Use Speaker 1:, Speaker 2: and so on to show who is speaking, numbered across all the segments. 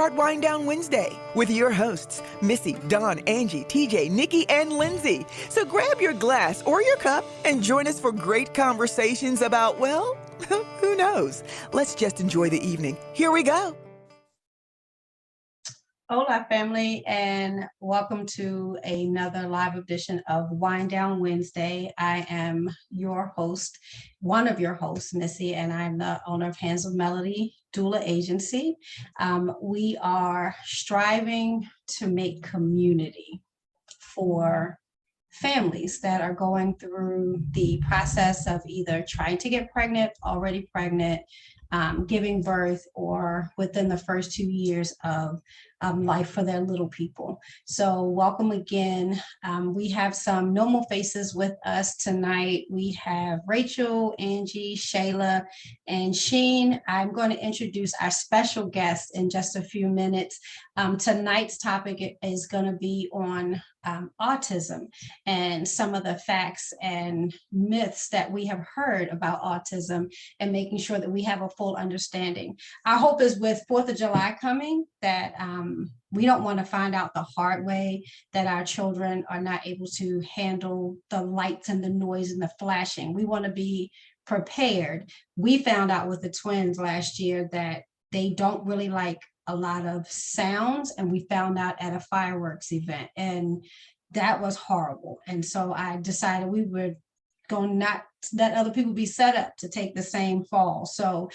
Speaker 1: start Winedown Wednesday with your hosts, Missy, Dawn, Angie, TJ, Nikki, and Lindsay. So grab your glass or your cup and join us for great conversations about, well, who knows? Let's just enjoy the evening. Here we go.
Speaker 2: Hola, family, and welcome to another live edition of Winedown Wednesday. I am your host, one of your hosts, Missy, and I'm the owner of Hands of Melody Doula Agency. We are striving to make community for families that are going through the process of either trying to get pregnant, already pregnant, giving birth, or within the first 2 years of life for their little people. So welcome again. We have some normal faces with us tonight. We have Rachel, Angie, Shayla, and Sheen. I'm going to introduce our special guest in just a few minutes. Tonight's topic is going to be on autism and some of the facts and myths that we have heard about autism and making sure that we have a full understanding. Our hope is with 4th of July coming that we don't want to find out the hard way that our children are not able to handle the lights and the noise and the flashing. We want to be prepared. We found out with the twins last year that they don't really like a lot of sounds, and we found out at a fireworks event, and that was horrible. And so I decided we would going not let other people be set up to take the same fall. So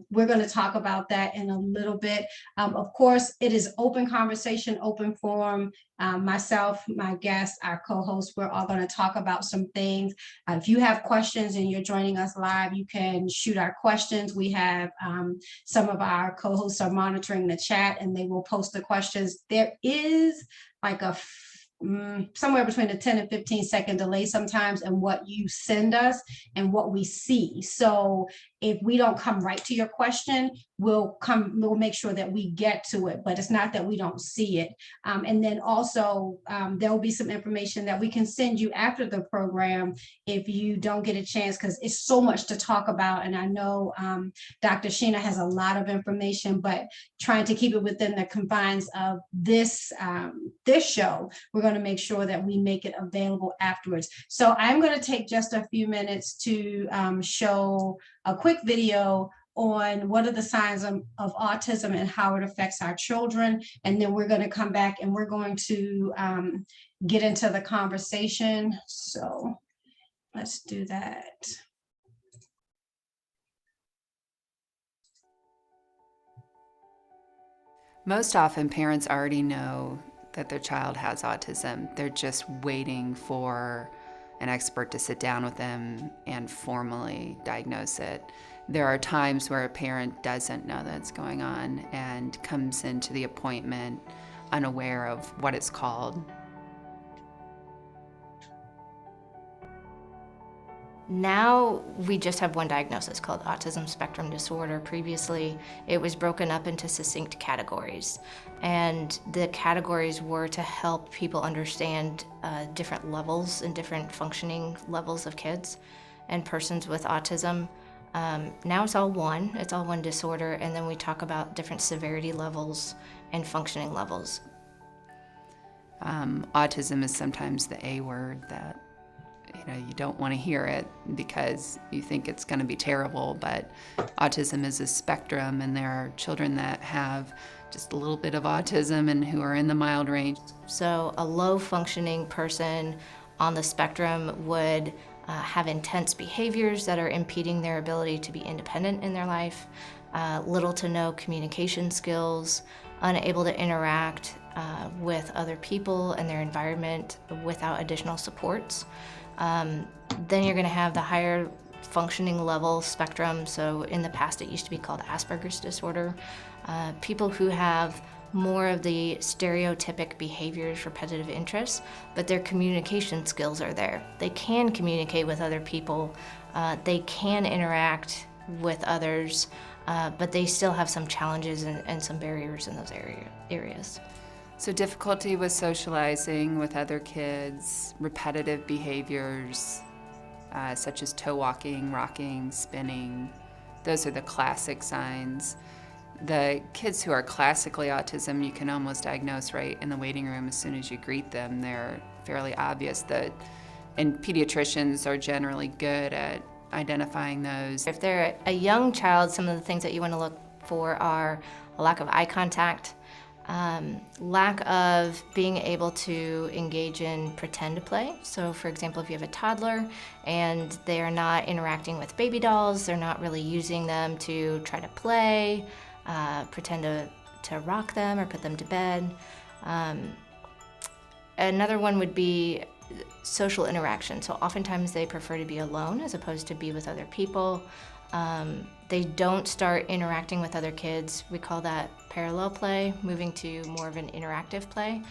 Speaker 2: we're going to talk about that in a little bit. Of course, it is open conversation, open forum. Myself, my guests, our co-hosts, we're all going to talk about some things. If you have questions and you're joining us live, you can shoot our questions. We have some of our co-hosts are monitoring the chat and they will post the questions. There is like a somewhere between a 10 and 15 second delay sometimes in what you send us and what we see. So if we don't come right to your question, we'll make sure that we get to it, but it's not that we don't see it. And then also there will be some information that we can send you after the program if you don't get a chance, because it's so much to talk about. And I know Dr. Sheena has a lot of information, but trying to keep it within the confines of this show, we're going to make sure that we make it available afterwards. So I'm going to take just a few minutes to show a quick video on what are the signs of autism and how it affects our children. And then we're going to come back and we're going to get into the conversation. So let's do that.
Speaker 3: Most often, parents already know that their child has autism. They're just waiting for an expert to sit down with them and formally diagnose it. There are times where a parent doesn't know that's going on and comes into the appointment unaware of what it's called.
Speaker 4: Now we just have one diagnosis called autism spectrum disorder. Previously, it was broken up into succinct categories, and the categories were to help people understand different levels and different functioning levels of kids and persons with autism. Now it's all one disorder, and then we talk about different severity levels and functioning levels.
Speaker 3: Autism is sometimes the A word that you don't want to hear it because you think it's going to be terrible, but autism is a spectrum, and there are children that have just a little bit of autism and who are in the mild range.
Speaker 4: So a low functioning person on the spectrum would have intense behaviors that are impeding their ability to be independent in their life, little to no communication skills, unable to interact with other people and their environment without additional supports. Then you're going to have the higher functioning level spectrum. So in the past, it used to be called Asperger's disorder. People who have more of the stereotypic behaviors, repetitive interests, but their communication skills are there. They can communicate with other people. They can interact with others, but they still have some challenges and some barriers in those areas.
Speaker 3: So difficulty with socializing with other kids, repetitive behaviors, such as toe walking, rocking, spinning. Those are the classic signs. The kids who are classically autism, you can almost diagnose right in the waiting room as soon as you greet them. They're fairly obvious and pediatricians are generally good at identifying those.
Speaker 4: If they're a young child, some of the things that you want to look for are a lack of eye contact, lack of being able to engage in pretend play. So for example, if you have a toddler and they are not interacting with baby dolls, they're not really using them to try to play, pretend to rock them or put them to bed. Another one would be social interaction. So oftentimes they prefer to be alone as opposed to be with other people. They don't start interacting with other kids. We call that parallel play, moving to more of an interactive play.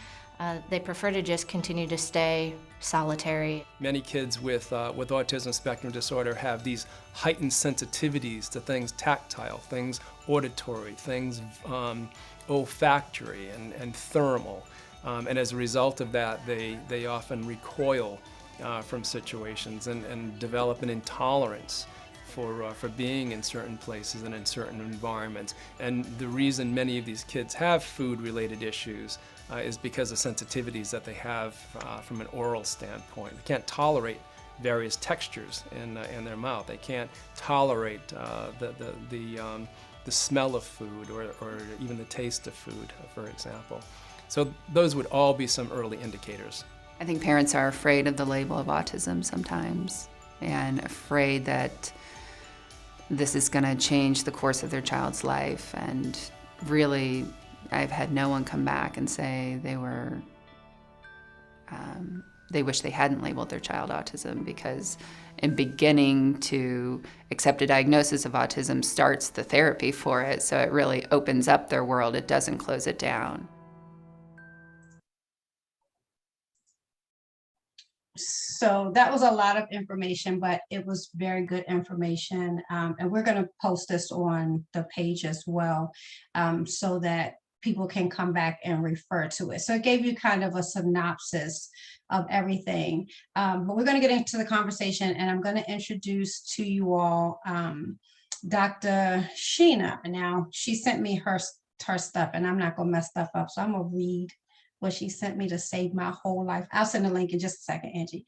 Speaker 4: They prefer to just continue to stay solitary.
Speaker 5: Many kids with autism spectrum disorder have these heightened sensitivities to things tactile, things auditory, things olfactory and thermal. And as a result of that, they often recoil from situations and develop an intolerance for being in certain places and in certain environments. And the reason many of these kids have food-related issues is because of sensitivities that they have from an oral standpoint. They can't tolerate various textures in their mouth. They can't tolerate the smell of food or even the taste of food, for example. So those would all be some early indicators.
Speaker 3: I think parents are afraid of the label of autism sometimes and afraid that this is going to change the course of their child's life. And really, I've had no one come back and say they wish they hadn't labeled their child autism, because in beginning to accept a diagnosis of autism starts the therapy for it. So it really opens up their world. It doesn't close it down.
Speaker 2: So that was a lot of information, but it was very good information. And we're going to post this on the page as well, so that people can come back and refer to it. So it gave you kind of a synopsis of everything. But we're going to get into the conversation, and I'm going to introduce to you all Dr. Sheena. Now, she sent me her stuff, and I'm not going to mess stuff up. So I'm going to read what she sent me to save my whole life. I'll send a link in just a second, Angie.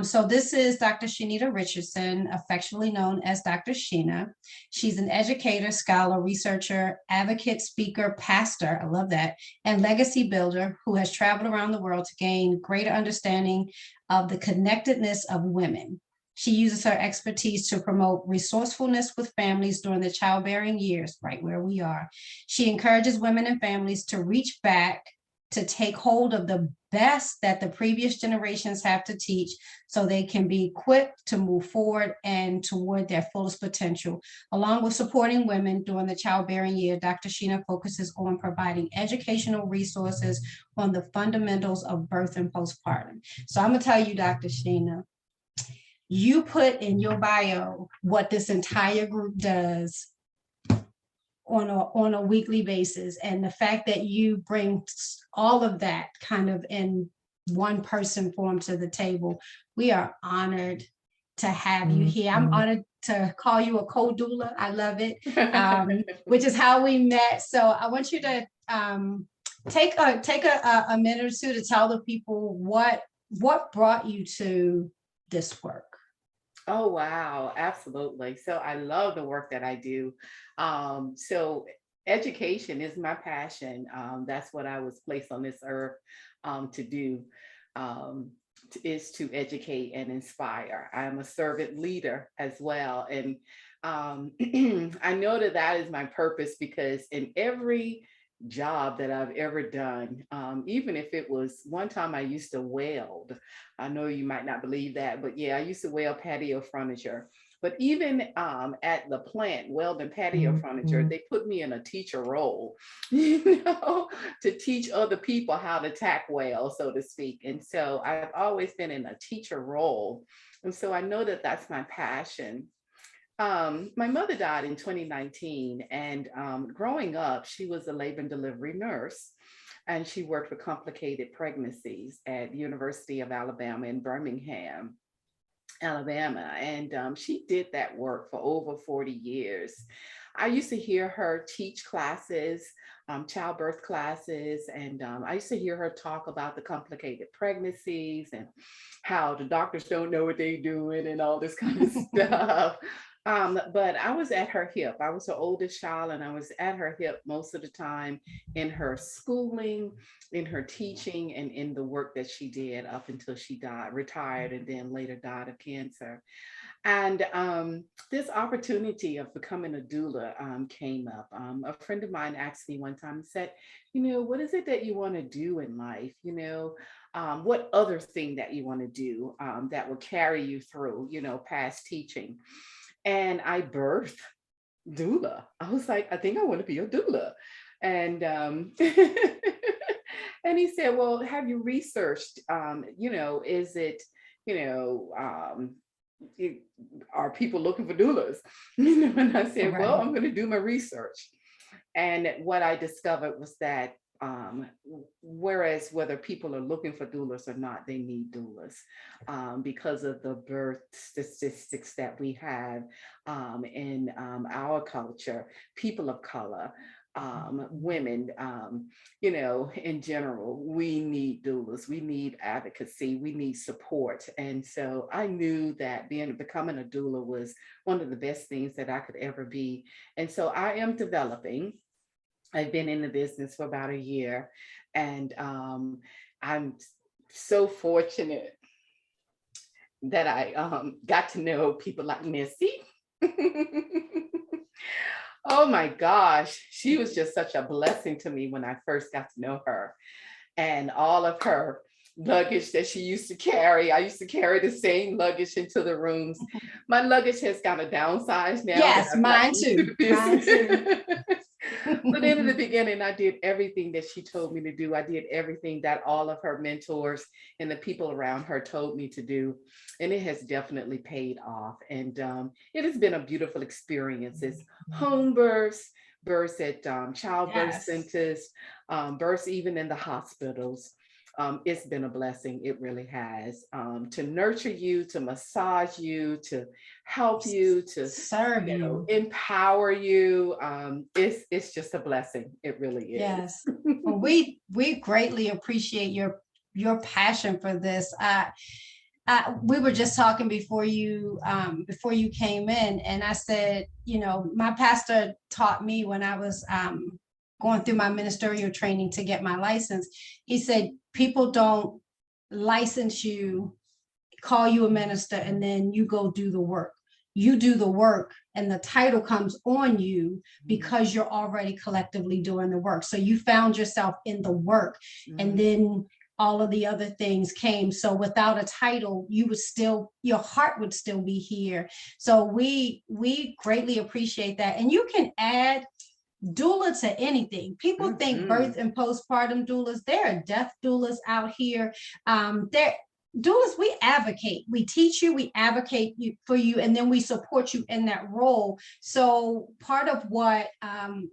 Speaker 2: So this is Dr. Shanita Richardson, affectionately known as Dr. Sheena. She's an educator, scholar, researcher, advocate, speaker, pastor, I love that, and legacy builder who has traveled around the world to gain greater understanding of the connectedness of women. She uses her expertise to promote resourcefulness with families during the childbearing years, right where we are. She encourages women and families to reach back, to take hold of the best that the previous generations have to teach so they can be equipped to move forward and toward their fullest potential. Along with supporting women during the childbearing year, Dr. Sheena focuses on providing educational resources on the fundamentals of birth and postpartum. So I'm gonna tell you, Dr. Sheena, you put in your bio what this entire group does on a weekly basis, and the fact that you bring all of that kind of in one person form to the table, we are honored to have you here. I'm honored to call you a co-doula. I love it, which is how we met. So I want you to take a minute or two to tell the people what brought you to this work.
Speaker 6: Oh, wow. Absolutely. So I love the work that I do. So education is my passion. That's what I was placed on this earth to do, is to educate and inspire. I'm a servant leader as well. And I know that is my purpose, because in every job that I've ever done, even if it was one time I used to weld. I know you might not believe that, but yeah, I used to weld patio furniture. But even at the plant, welding patio furniture, they put me in a teacher role, to teach other people how to tack weld, so to speak. And so I've always been in a teacher role. And so I know that that's my passion. My mother died in 2019, and growing up, she was a labor and delivery nurse, and she worked with complicated pregnancies at the University of Alabama in Birmingham. Alabama, and she did that work for over 40 years. I used to hear her teach classes, childbirth classes, and I used to hear her talk about the complicated pregnancies and how the doctors don't know what they're doing and all this kind of stuff. But I was at her hip. I was her oldest child, and I was at her hip most of the time in her schooling, in her teaching, and in the work that she did up until she died, retired, and then later died of cancer. And this opportunity of becoming a doula came up. A friend of mine asked me one time and said, what is it that you want to do in life? What other thing that you want to do that will carry you through, past teaching? And I birthed doula. I was like, I think I want to be a doula. And and he said, well, have you researched, is it, are people looking for doulas? And I said, well, I'm going to do my research. And what I discovered was that whereas whether people are looking for doulas or not, they need doulas because of the birth statistics that we have in our culture, people of color, women, in general, we need doulas, we need advocacy, we need support. And so I knew that becoming a doula was one of the best things that I could ever be. And so I am developing. I've been in the business for about a year, and I'm so fortunate that I got to know people like Missy. Oh my gosh, she was just such a blessing to me when I first got to know her, and all of her luggage that she used to carry. I used to carry the same luggage into the rooms. My luggage has kind of downsized now.
Speaker 2: Yes, mine too. Mine too.
Speaker 6: But in the beginning, I did everything that she told me to do. I did everything that all of her mentors and the people around her told me to do. And it has definitely paid off. And it has been a beautiful experience. It's home births, births at childbirth centers, births even in the hospitals. It's been a blessing. It really has, to nurture you, to massage you, to help you, to
Speaker 2: serve you,
Speaker 6: empower you. It's just a blessing. It really is.
Speaker 2: Yes. Well, we greatly appreciate your passion for this. We were just talking before you came in, and I said, my pastor taught me when I was going through my ministerial training to get my license. He said, people don't license you, call you a minister, and then you go do the work. You do the work, and the title comes on you because you're already collectively doing the work. So you found yourself in the work, and then all of the other things came. So without a title, your heart would still be here. So we greatly appreciate that. And you can add doula to anything. People think birth and postpartum doulas. There are death doulas out here. Doulas, we advocate. We teach you, we advocate for you, and then we support you in that role. So part of what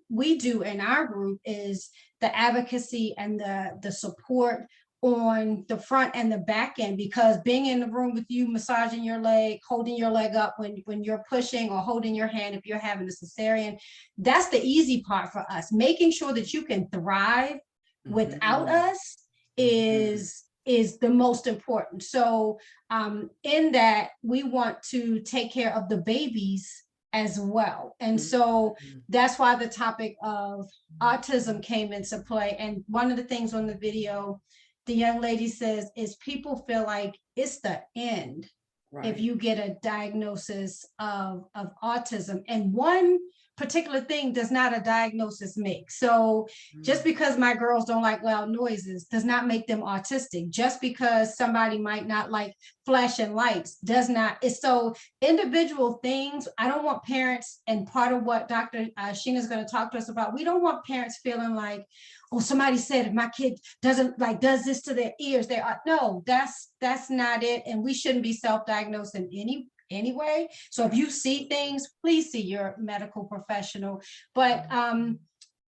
Speaker 2: we do in our group is the advocacy and the support on the front and the back end, because being in the room with you, massaging your leg, holding your leg up when you're pushing, or holding your hand if you're having a cesarean, that's the easy part for us. Making sure that you can thrive without us is the most important. So in that, we want to take care of the babies as well. And so that's why the topic of autism came into play. And one of the things on the video, the young lady says, is people feel like it's the end if you get a diagnosis of autism. And one particular thing does not a diagnosis make. So just because my girls don't like loud noises does not make them autistic. Just because somebody might not like flashing lights does not. It's so individual things. I don't want parents, and part of what Dr. Sheena is going to talk to us about, we don't want parents feeling like, oh, somebody said if my kid does this to their ears, they are. No, that's not it. And we shouldn't be self-diagnosing anyway. So if you see things, please see your medical professional. But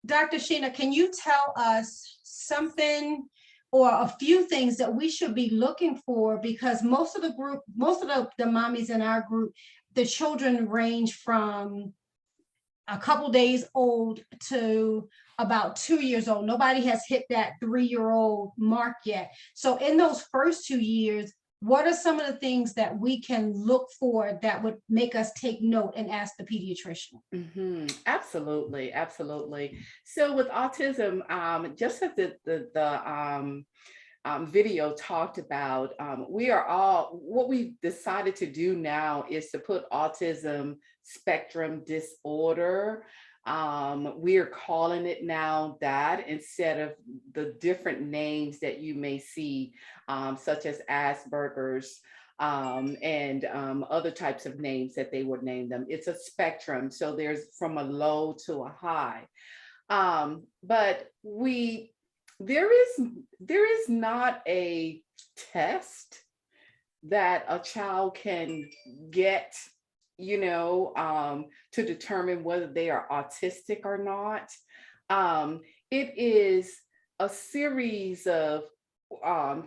Speaker 2: Dr. Sheena, can you tell us something or a few things that we should be looking for, because most of the mommies in our group, the children range from a couple days old to about 2 years old. Nobody has hit that 3-year-old mark yet. So in those first 2 years, what are some of the things that we can look for that would make us take note and ask the pediatrician?
Speaker 6: Absolutely, absolutely. So with autism, just as the video talked about, what we've decided to do now is to put autism spectrum disorder. We are calling it now that, instead of the different names that you may see, such as Asperger's, and other types of names that they would name them. It's a spectrum. So there's from a low to a high. But there is not a test that a child can get, to determine whether they are autistic or not. It is a series of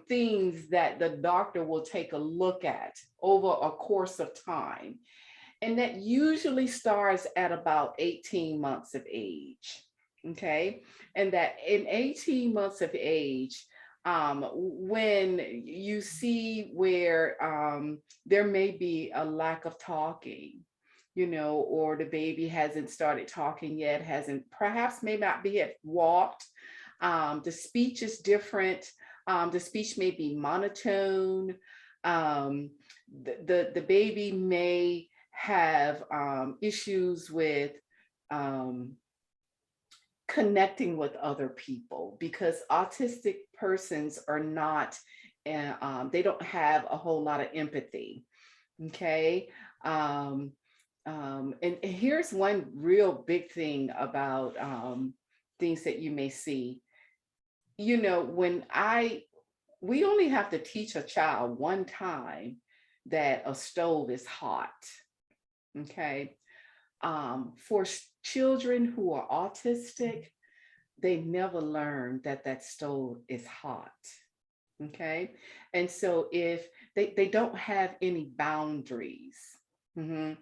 Speaker 6: things that the doctor will take a look at over a course of time. And that usually starts at about 18 months of age. Okay. And that in 18 months of age, when you see where there may be a lack of talking, or the baby hasn't started talking yet, perhaps may not be at walked, the speech is different, the speech may be monotone, the baby may have issues with connecting with other people, because autistic persons are not, they don't have a whole lot of empathy. Okay. And here's one real big thing about things that you may see. We only have to teach a child one time that a stove is hot. Okay. For children who are autistic, they never learn that stove is hot. Okay. And so if they don't have any boundaries. And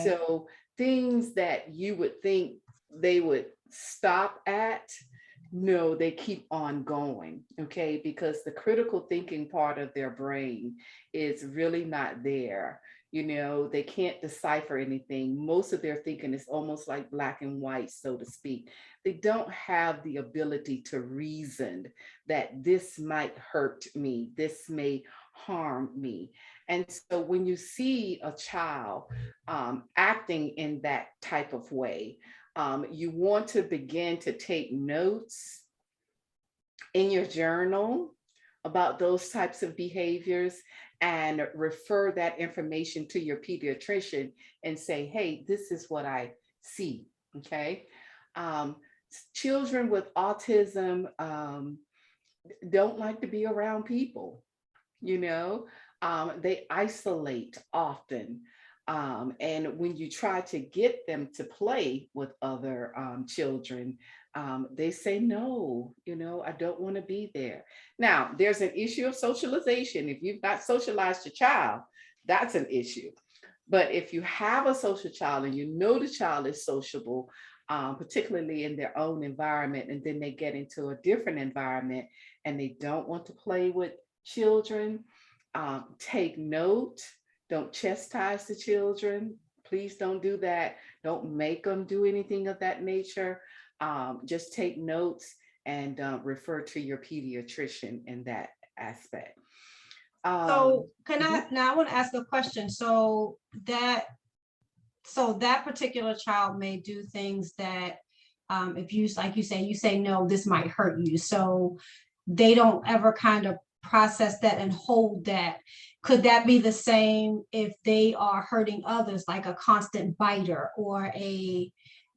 Speaker 6: so things that you would think they would stop at, no, they keep on going. Okay. Because the critical thinking part of their brain is really not there. They can't decipher anything. Most of their thinking is almost like black and white, so to speak. They don't have the ability to reason that this might hurt me, this may harm me. And so when you see a child acting in that type of way, you want to begin to take notes in your journal about those types of behaviors and refer that information to your pediatrician and say, hey, this is what I see. Okay. Children with autism don't like to be around people, they isolate often. And when you try to get them to play with other children, they say, no, I don't want to be there. Now, there's an issue of socialization. If you've not socialized your child, that's an issue. But if you have a social child and the child is sociable, particularly in their own environment, and then they get into a different environment and they don't want to play with children, take note. Don't chastise the children. Please don't do that. Don't make them do anything of that nature. Just take notes and refer to your pediatrician in that aspect.
Speaker 2: So I want to ask a question. So that particular child may do things that if you, like you say, no, this might hurt you. So they don't ever kind of process that and hold that. Could that be the same if they are hurting others, like a constant biter or a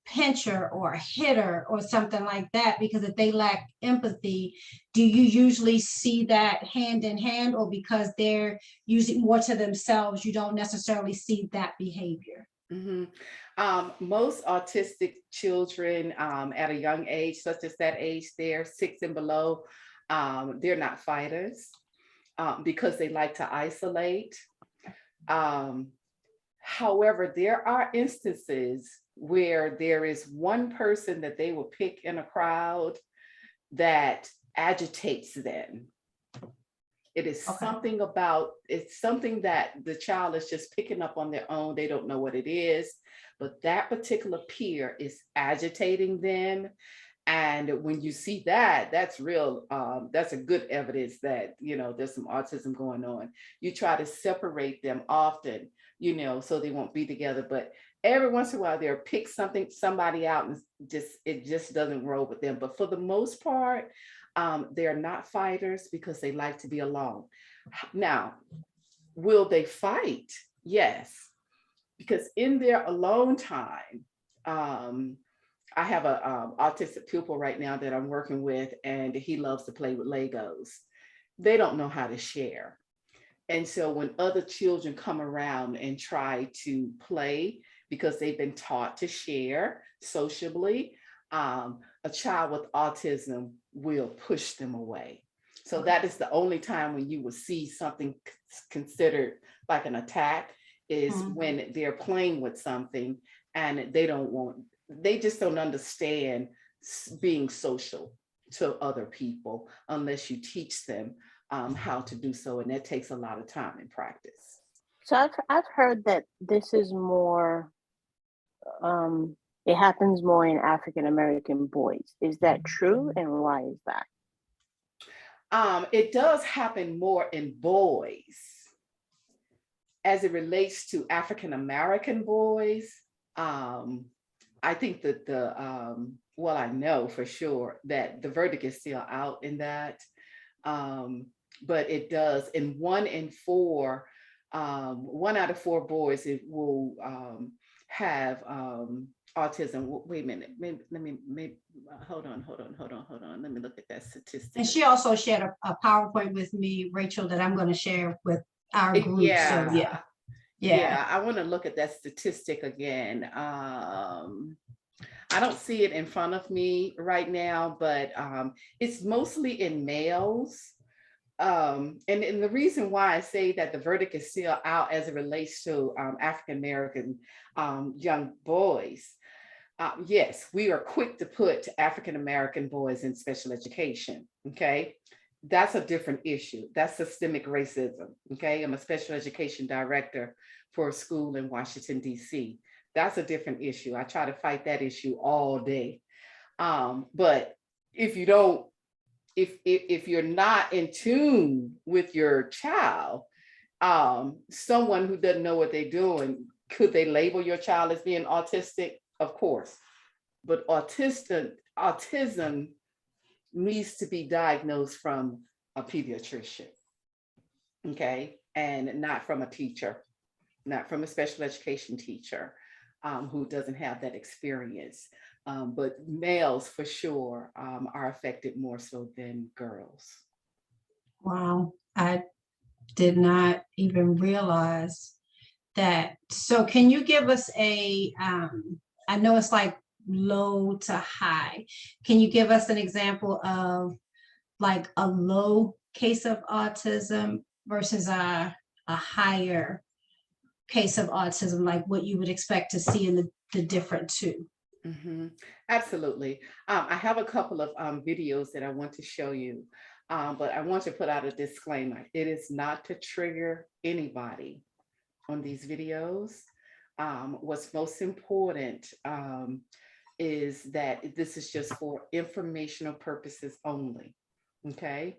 Speaker 2: pincher or a hitter or something like that? Because if they lack empathy, do you usually see that hand in hand, or because they're using more to themselves, you don't necessarily see that behavior?
Speaker 6: Most autistic children at a young age, such as that age there, 6 and below, They're not fighters because they like to isolate. However, there are instances where there is one person that they will pick in a crowd that agitates them. It is something about, it's something that the child is just picking up on their own. They don't know what it is, but that particular peer is agitating them. And when you see that, that's real, that's a good evidence that, you know, there's some autism going on. You try to separate them often, you know, so they won't be together. But every once in a while, they'll pick somebody out and it just doesn't roll with them. But for the most part, they're not fighters because they like to be alone. Now, will they fight? Yes, because in their alone time, I have a autistic pupil right now that I'm working with, and he loves to play with Legos. They don't know how to share. And so when other children come around and try to play, because they've been taught to share sociably, a child with autism will push them away. So that is the only time when you will see something considered like an attack is when they're playing with something and they just don't understand being social to other people unless you teach them how to do so. And that takes a lot of time and practice.
Speaker 7: So I've heard that this is more, it happens more in African American boys. Is that true? And why is that?
Speaker 6: It does happen more in boys. As it relates to African American boys, I think that well, I know for sure that the verdict is still out in that, but it does in 1 in 4, 1 out of 4 boys, it will have autism. Wait a minute, maybe hold on. Let me look at that statistic.
Speaker 2: And she also shared a PowerPoint with me, Rachel, that I'm going to share with our group.
Speaker 6: Yeah.
Speaker 2: So yeah.
Speaker 6: I want to look at that statistic again. I don't see it in front of me right now, but it's mostly in males. And the reason why I say that the verdict is still out as it relates to African American young boys. Yes, we are quick to put African American boys in special education. Okay. That's a different issue. That's systemic racism. Okay. I'm a special education director for a school in Washington, D.C. That's a different issue. I try to fight that issue all day. But if you don't, if you're not in tune with your child, someone who doesn't know what they're doing, could they label your child as being autistic? Of course. But autism needs to be diagnosed from a pediatrician, okay? And not from a teacher, not from a special education teacher who doesn't have that experience. But males for sure are affected more so than girls.
Speaker 2: Wow, I did not even realize that. So can you give us I know it's like low to high. Can you give us an example of like a low case of autism versus a higher case of autism, like what you would expect to see in the different two?
Speaker 6: Mm-hmm. Absolutely. I have a couple of videos that I want to show you, but I want to put out a disclaimer. It is not to trigger anybody on these videos. What's most important is that this is just for informational purposes only, okay?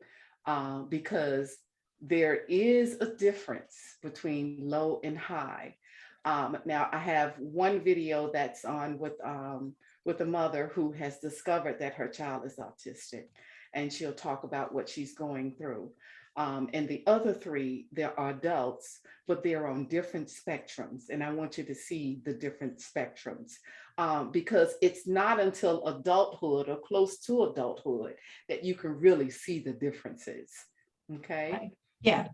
Speaker 6: Because there is a difference between low and high. Now I have one video that's on with a mother who has discovered that her child is autistic, and she'll talk about what she's going through. And the other 3, there are adults, but they're on different spectrums. And I want you to see the different spectrums because it's not until adulthood or close to adulthood that you can really see the differences. Okay.
Speaker 2: Right. Yeah,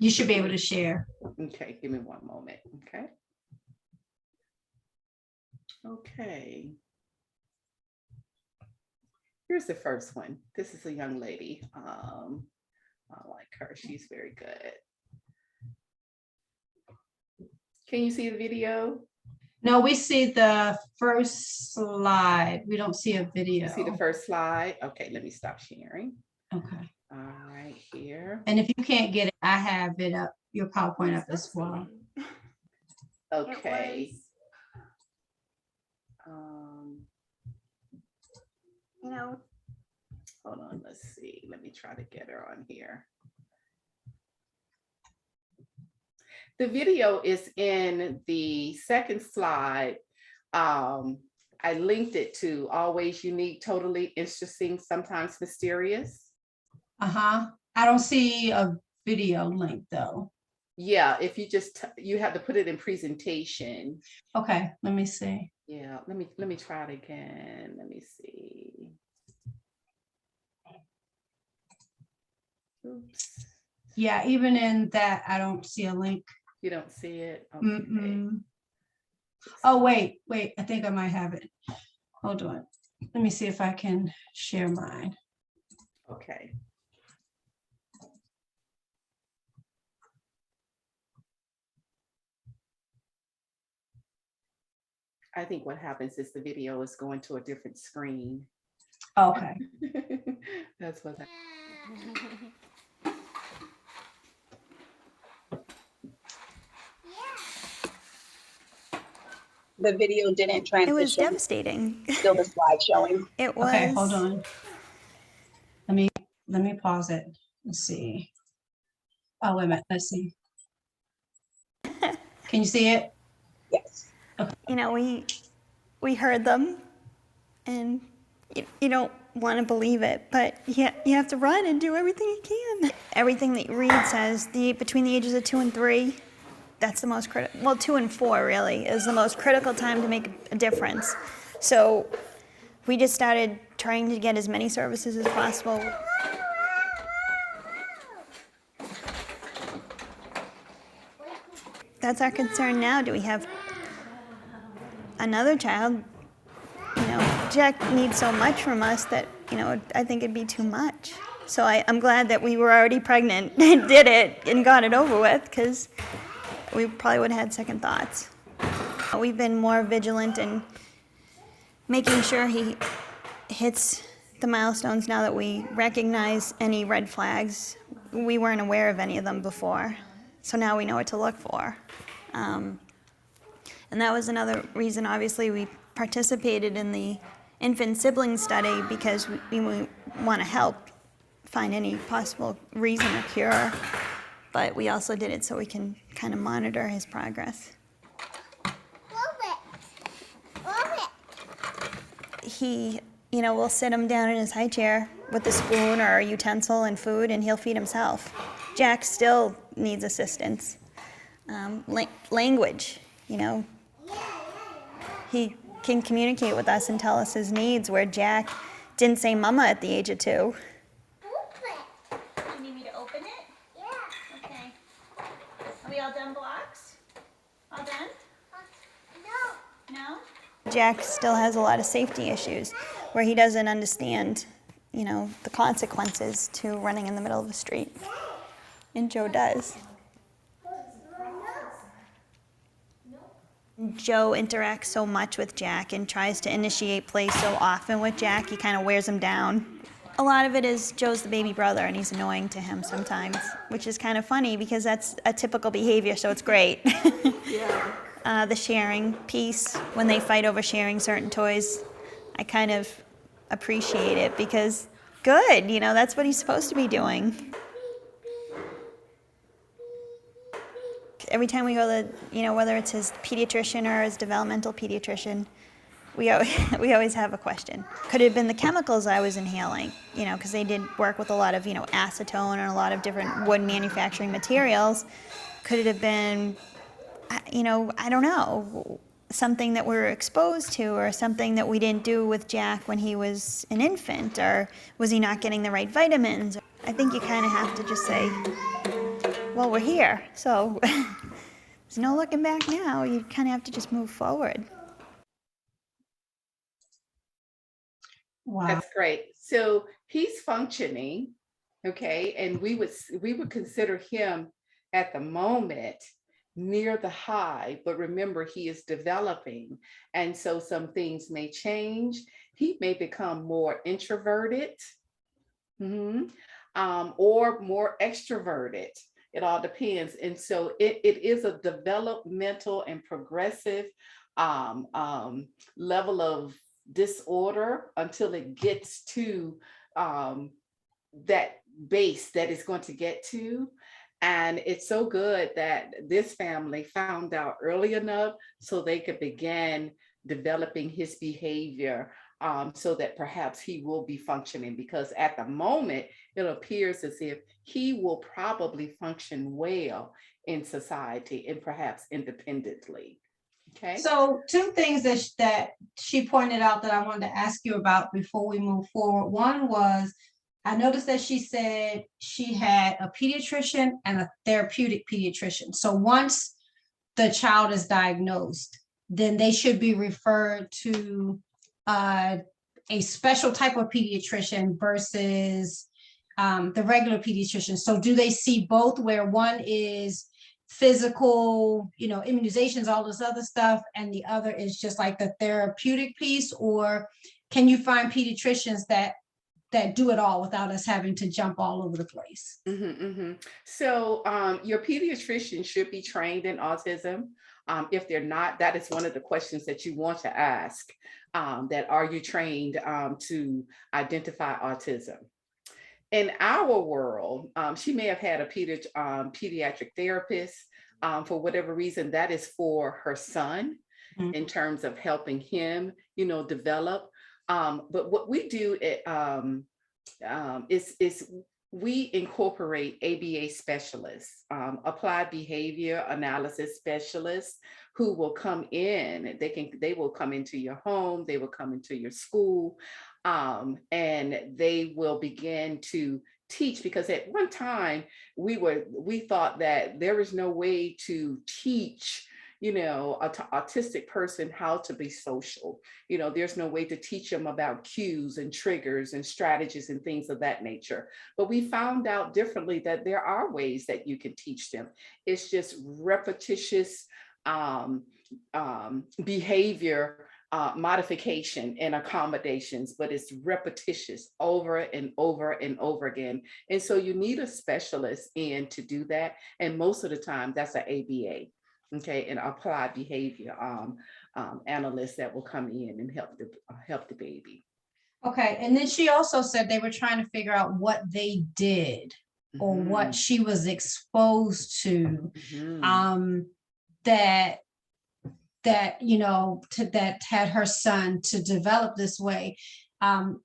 Speaker 2: you should be able to share.
Speaker 6: Okay, give me one moment. Okay. Okay. Here's the first one. This is a young lady. I like her. She's very good. Can you see the video?
Speaker 2: No, we see the first slide. We don't see a video.
Speaker 6: You see the first slide? Okay, let me stop sharing.
Speaker 2: Okay.
Speaker 6: All right, here.
Speaker 2: And if you can't get it, I have it up, your PowerPoint up as well.
Speaker 6: Okay.
Speaker 8: You know,
Speaker 6: Hold on, let's see. Let me try to get her on here. The video is in the second slide. I linked it to Always Unique, Totally Interesting, Sometimes Mysterious.
Speaker 2: I don't see a video link though.
Speaker 6: Yeah, if you just, you have to put it in presentation.
Speaker 2: Okay, let me see.
Speaker 6: Yeah, let me try it again. Let me see. Oops,
Speaker 2: Yeah, even in that, I don't see a link.
Speaker 6: you don't see it? Okay.
Speaker 2: Mm-mm. Oh, wait, I think I might have it. Hold on. Let me see if I can share mine.
Speaker 6: Okay. I think what happens is the video is going to a different screen.
Speaker 2: Okay.
Speaker 6: That's what.
Speaker 8: the video didn't transition.
Speaker 9: It was devastating.
Speaker 8: Still the slide showing.
Speaker 9: It was.
Speaker 2: Okay, hold on. Let me pause it. Let's see. Oh, wait a minute. Let's see. Can you see it?
Speaker 8: Yes.
Speaker 9: You know, we heard them, and you don't want to believe it, but you have to run and do everything you can. Everything that you read says between the ages of 2 and 3, that's the most critical. Well, 2 and 4 really is the most critical time to make a difference. So we just started trying to get as many services as possible. That's our concern now. Do we have another child? You know, Jack needs so much from us that, you know, I think it'd be too much. So I'm glad that we were already pregnant and did it and got it over with, because we probably would have had second thoughts. We've been more vigilant in making sure he hits the milestones now that we recognize any red flags. We weren't aware of any of them before, so now we know what to look for. And that was another reason, obviously, we participated in the infant sibling study, because we want to help find any possible reason or cure, but we also did it so we can kind of monitor his progress. He, you know, we'll sit him down in his high chair with a spoon or a utensil and food, and he'll feed himself. Jack still needs assistance. Language, you know. He can communicate with us and tell us his needs, where Jack didn't say mama at the age of 2. You need me to open it? Yeah. Okay. Are we all done blocks? All done? No. No? Jack still has a lot of safety issues where he doesn't understand, you know, the consequences to running in the middle of the street. And Joe does. Joe interacts so much with Jack and tries to initiate play so often with Jack, he kind of wears him down. A lot of it is Joe's the baby brother, and he's annoying to him sometimes, which is kind of funny because that's a typical behavior, so it's great. Yeah. The sharing piece, when they fight over sharing certain toys, I kind of appreciate it because good, you know, that's what he's supposed to be doing. Every time we go to, you know, whether it's his pediatrician or his developmental pediatrician, we always have a question. Could it have been the chemicals I was inhaling? You know, because they did work with a lot of, you know, acetone and a lot of different wood manufacturing materials. Could it have been, you know, I don't know, something that we were exposed to, or something that we didn't do with Jack when he was an infant, or was he not getting the right vitamins? I think you kind of have to just say, well, we're here, so there's no looking back now. You kind of have to just move forward.
Speaker 2: Wow.
Speaker 6: That's great. So he's functioning, okay, and we would consider him at the moment near the high, but remember he is developing, and so some things may change. He may become more introverted, mhm, or more extroverted. It all depends, and so it is a developmental and progressive level of disorder until it gets to um, that base that it's going to get to. And it's so good that this family found out early enough so they could begin developing his behavior, so that perhaps he will be functioning. Because at the moment, it appears as if he will probably function well in society and perhaps independently. Okay.
Speaker 2: So two things that she pointed out that I wanted to ask you about before we move forward. One was, I noticed that she said she had a pediatrician and a therapeutic pediatrician. So once the child is diagnosed, then they should be referred to a special type of pediatrician versus the regular pediatrician. So do they see both, where one is physical, immunizations, all this other stuff, and the other is just like the therapeutic piece? Or can you find pediatricians that do it all without us having to jump all over the place?
Speaker 6: So your pediatrician should be trained in autism. If they're not, that is one of the questions that you want to ask, that are you trained to identify autism? In our world, she may have had a pediatric therapist. For whatever reason, that is for her son, in terms of helping him, develop. But what we do is we incorporate ABA specialists, applied behavior analysis specialists, who will come in. They will come into your home, they will come into your school, and they will begin to teach. Because at one time we thought that there is no way to teach an autistic person how to be social. There's no way to teach them about cues and triggers and strategies and things of that nature. But we found out differently that there are ways that you can teach them. It's just repetitious behavior modification and accommodations, but it's repetitious over and over and over again. And so you need a specialist in to do that. And most of the time that's an ABA. Okay, an applied behavior analyst that will come in and help the baby.
Speaker 2: Okay, and then she also said they were trying to figure out what they did or what she was exposed to, that that had her son to develop this way. In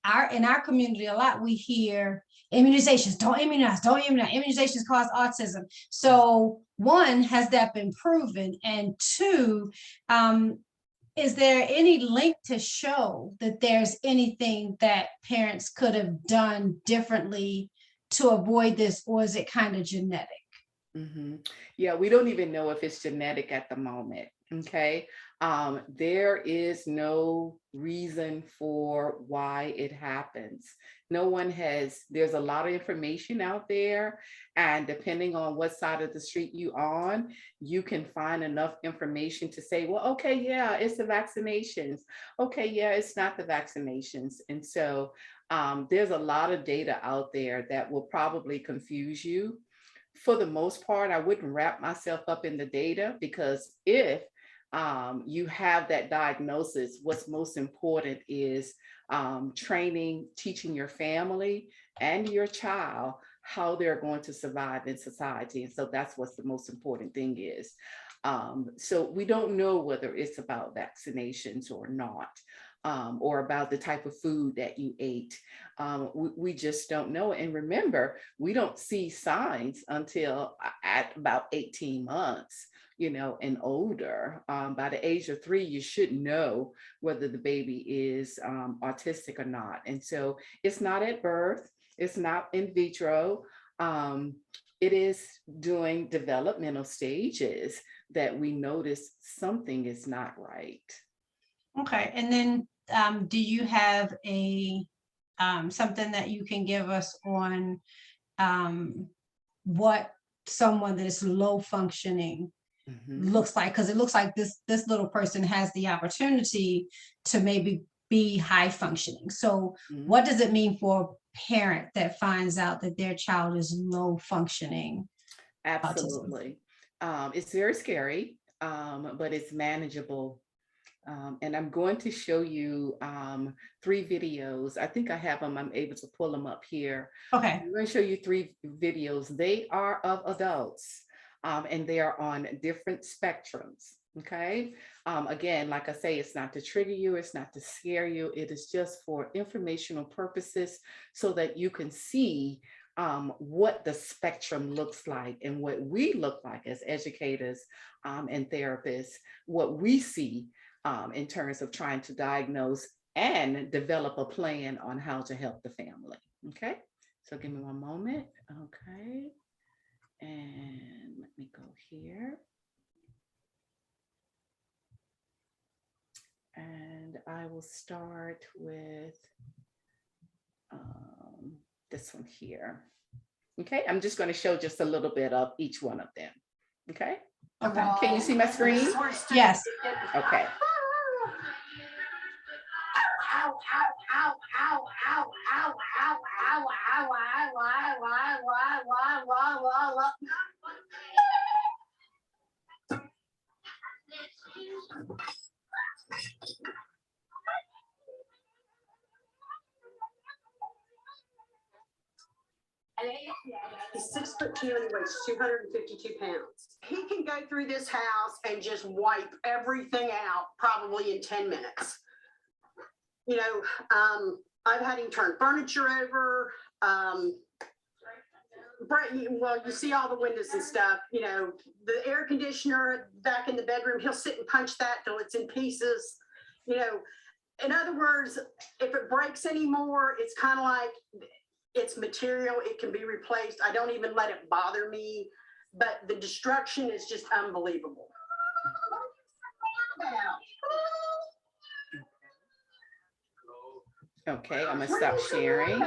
Speaker 2: our community a lot we hear immunizations, don't immunize, immunizations cause autism. So one, has that been proven? And two, is there any link to show that there's anything that parents could have done differently to avoid this, or is it kind of genetic?
Speaker 6: Yeah, we don't even know if it's genetic at the moment. Okay. There is no reason for why it happens. There's a lot of information out there, and depending on what side of the street you're on, you can find enough information to say, well, okay, yeah, it's the vaccinations. Okay, yeah, it's not the vaccinations. And so there's a lot of data out there that will probably confuse you. For the most part, I wouldn't wrap myself up in the data, because if you have that diagnosis, what's most important is teaching your family and your child how they're going to survive in society. And so that's what's the most important thing is. So we don't know whether it's about vaccinations or not, or about the type of food that you ate. We just don't know. And remember, we don't see signs until at about 18 months. And older. By the age of 3, you should know whether the baby is autistic or not. And so it's not at birth, it's not in vitro. It is during developmental stages that we notice something is not right.
Speaker 2: Okay, and then do you have a something that you can give us on what someone that is low functioning looks like? Because it looks like this little person has the opportunity to maybe be high functioning. So what does it mean for a parent that finds out that their child is low functioning?
Speaker 6: Absolutely. It's very scary, but it's manageable. And I'm going to show you 3 videos. I think I have them. I'm able to pull them up here.
Speaker 2: Okay.
Speaker 6: I'm going to show you 3 videos. They are of adults, and they are on different spectrums. Okay. Again, like I say, it's not to trigger you. It's not to scare you. It is just for informational purposes so that you can see what the spectrum looks like and what we look like as educators and therapists, what we see in terms of trying to diagnose and develop a plan on how to help the family. Okay, so give me one moment. Okay, and let me go here. And I will start with this one here. Okay, I'm just going to show just a little bit of each one of them. Okay,
Speaker 2: Okay.
Speaker 6: Can you see my screen?
Speaker 2: Yes.
Speaker 6: Okay.
Speaker 10: He's 6'2" and he weighs 252 pounds. He can go through this house and just wipe everything out probably in 10 minutes. You know, I've had him turn furniture over. Well, you see all the windows and stuff, you know, the air conditioner back in the bedroom, he'll sit and punch that till it's in pieces. You know, in other words, if it breaks anymore, it's kind of like it's material, it can be replaced. I don't even let it bother me, but the destruction is just unbelievable.
Speaker 6: Okay, I'm gonna stop sharing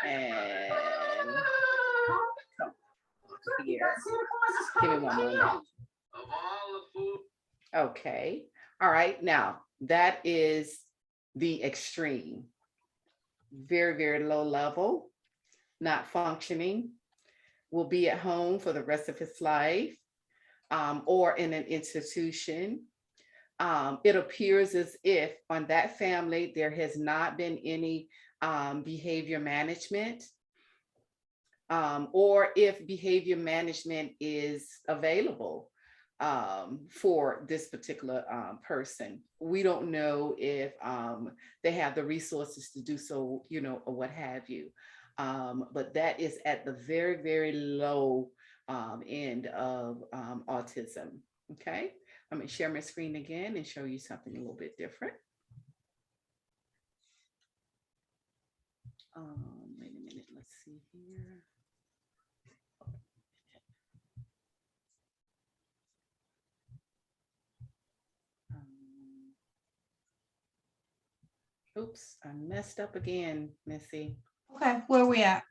Speaker 6: and here. Give me one moment. Okay, all right, now that is the extreme. Very, very low level, not functioning, will be at home for the rest of his life, or in an institution. It appears as if on that family, there has not been any behavior management, or if behavior management is available for this particular person. We don't know if they have the resources to do so, you know, or what have you. But that is at the very, very low end of autism. Okay, I'm gonna share my screen again and show you something a little bit different. Wait a minute, let's see here. Oops, I messed up again, Missy.
Speaker 2: Okay, where are we at?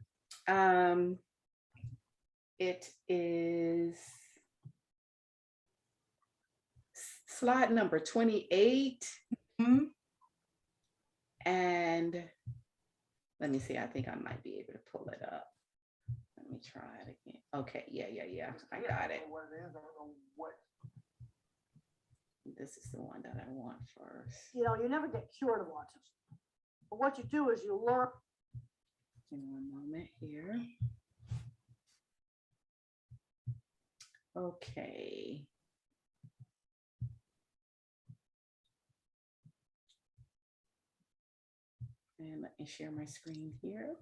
Speaker 6: It is slide number 28. And let me see, I think I might be able to pull it up. Let me try it again. Okay, yeah, I got it. This is the one that I want first.
Speaker 10: You know, you never get cured of autism. But what you do is you learn.
Speaker 6: In one moment here. Okay. And let me share my screen here.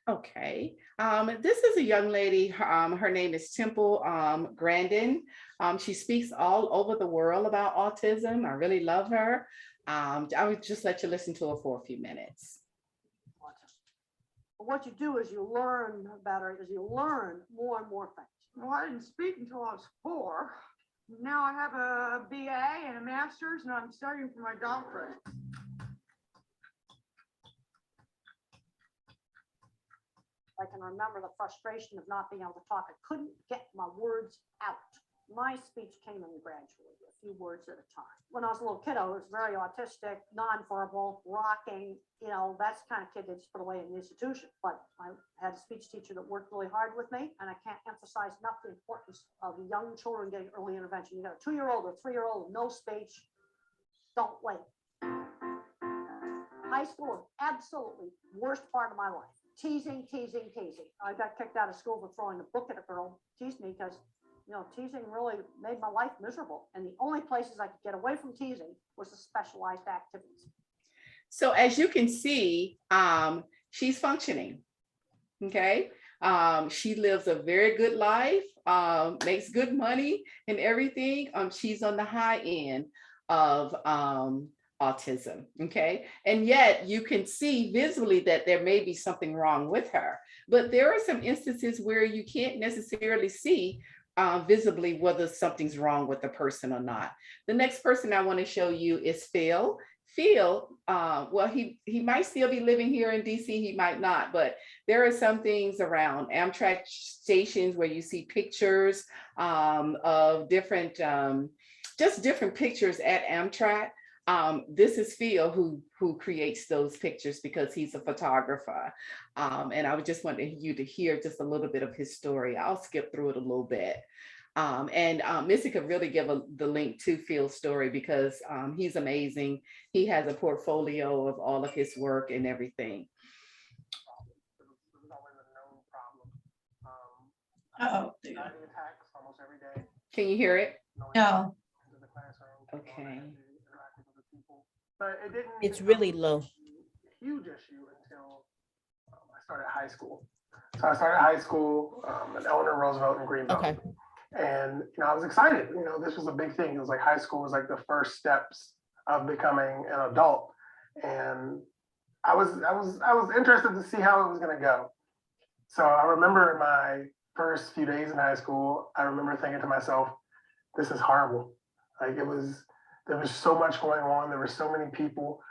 Speaker 6: Okay, this is a young lady. Her name is Temple Grandin. She speaks all over the world about autism. I really love her. I would just let you listen to her for a few minutes.
Speaker 10: What you do is you learn about it, is you learn more and more things. Well, I didn't speak until I was 4. Now I have a BA and a master's, and I'm studying for my doctorate. I can remember the frustration of not being able to talk. I couldn't get my words out. My speech came in gradually, a few words at a time. When I was a little kid, I was very autistic, nonverbal, rocking, that's the kind of kid they just put away in the institution. But I had a speech teacher that worked really hard with me, and I can't emphasize enough the importance of young children getting early intervention. You got a 2-year-old or 3-year-old with no speech, don't wait. High school, absolutely worst part of my life. Teasing. I got kicked out of school for throwing a book at a girl, teased me because, teasing really made my life miserable. And the only places I could get away from teasing was the specialized activities.
Speaker 6: So as you can see, she's functioning. Okay. She lives a very good life, makes good money and everything. She's on the high end of autism. Okay. And yet you can see visually that there may be something wrong with her. But there are some instances where you can't necessarily see visibly whether something's wrong with the person or not. The next person I want to show you is Phil. Phil, well, he might still be living here in DC, he might not, but there are some things around Amtrak stations where you see pictures of different, just different pictures at Amtrak. This is Phil who creates those pictures because he's a photographer. And I would just want you to hear just a little bit of his story. I'll skip through it a little bit. Missy could really give the link to Phil's story because he's amazing. He has a portfolio of all of his work and everything. Can you hear it?
Speaker 2: No.
Speaker 6: Okay.
Speaker 11: But it didn't.
Speaker 12: It's really low.
Speaker 11: Huge issue until I started high school. So I started high school at Eleanor Roosevelt in Greenbelt. Okay. And I was excited. This was a big thing. It was like high school was like the first steps of becoming an adult, and I was interested to see how it was going to go. So I remember my first few days in high school. I remember thinking to myself, "This is horrible." Like there was so much going on. There were so many people.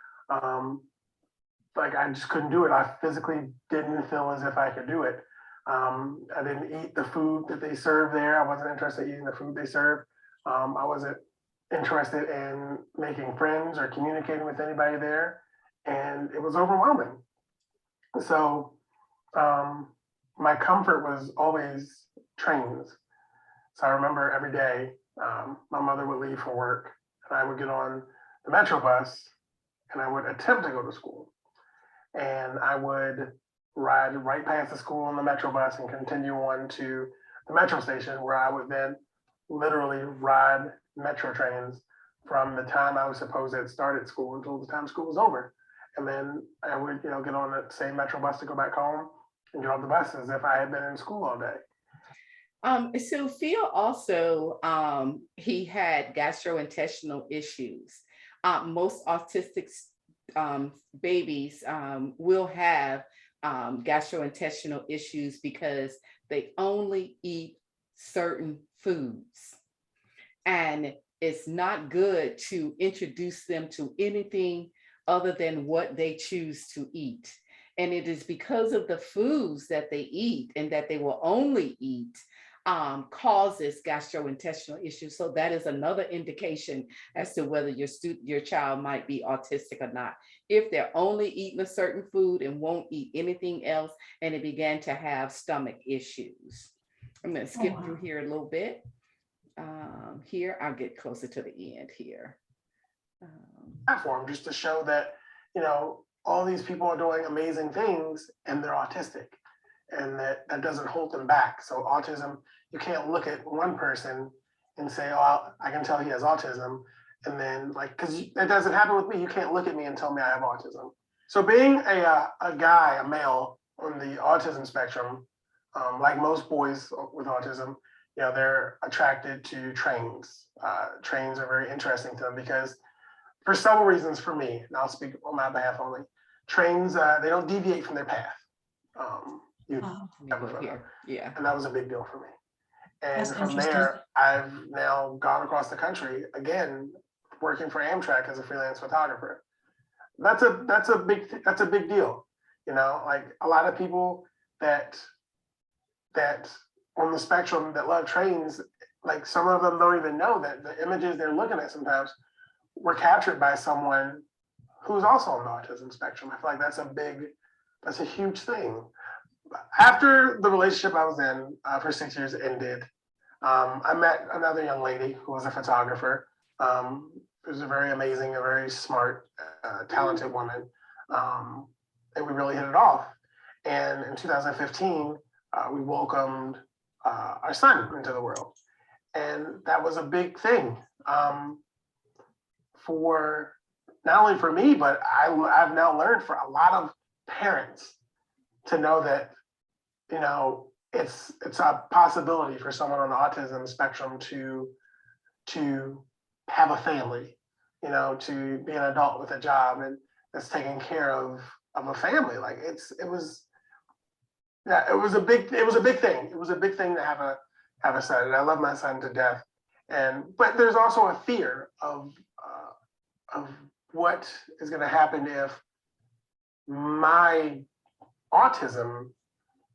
Speaker 11: Like I just couldn't do it. I physically didn't feel as if I could do it. I didn't eat the food that they served there. I wasn't interested in eating the food they served. I wasn't interested in making friends or communicating with anybody there. And it was overwhelming. So my comfort was always trains. So I remember every day my mother would leave for work and I would get on the Metro bus and I would attempt to go to school. And I would ride right past the school on the Metro bus and continue on to the Metro station where I would then literally ride Metro trains from the time I was supposed to have started school until the time school was over. And then I would, get on that same Metro bus to go back home and get off the bus as if I had been in school all day.
Speaker 6: So Phil also, he had gastrointestinal issues. Most autistic babies will have gastrointestinal issues because they only eat certain foods. And it's not good to introduce them to anything other than what they choose to eat. And it is because of the foods that they eat and that they will only eat causes gastrointestinal issues. So that is another indication as to whether your child might be autistic or not. If they're only eating a certain food and won't eat anything else, and it began to have stomach issues. I'm going to skip through here a little bit. Here, I'll get closer to the end here.
Speaker 11: Platform just to show that, all these people are doing amazing things and they're autistic. And that doesn't hold them back. So autism, you can't look at one person and say, oh, I can tell he has autism. And then because it doesn't happen with me, you can't look at me and tell me I have autism. So being a male on the autism spectrum, like most boys with autism, they're attracted to trains. Trains are very interesting to them because for several reasons for me, and I'll speak on my behalf only, trains, they don't deviate from their path.
Speaker 6: Yeah.
Speaker 11: And that was a big deal for me.
Speaker 2: That's
Speaker 11: And from
Speaker 2: interesting.
Speaker 11: there, I've now gone across the country again, working for Amtrak as a freelance photographer. That's a big deal. You know, like a lot of people that on the spectrum that love trains, like some of them don't even know that the images they're looking at sometimes were captured by someone who's also on the autism spectrum. I feel like that's a huge thing. After the relationship I was in for 6 years ended, I met another young lady who was a photographer. Who was a very amazing, a very smart, talented woman. And we really hit it off. And in 2015, we welcomed our son into the world. And that was a big thing for not only for me, but I've now learned for a lot of parents to know that, you know, it's a possibility for someone on the autism spectrum to have a family, you know, to be an adult with a job and that's taking care of a family. Like it was a big thing. It was a big thing to have a son, and I love my son to death. But there's also a fear of what is going to happen if my autism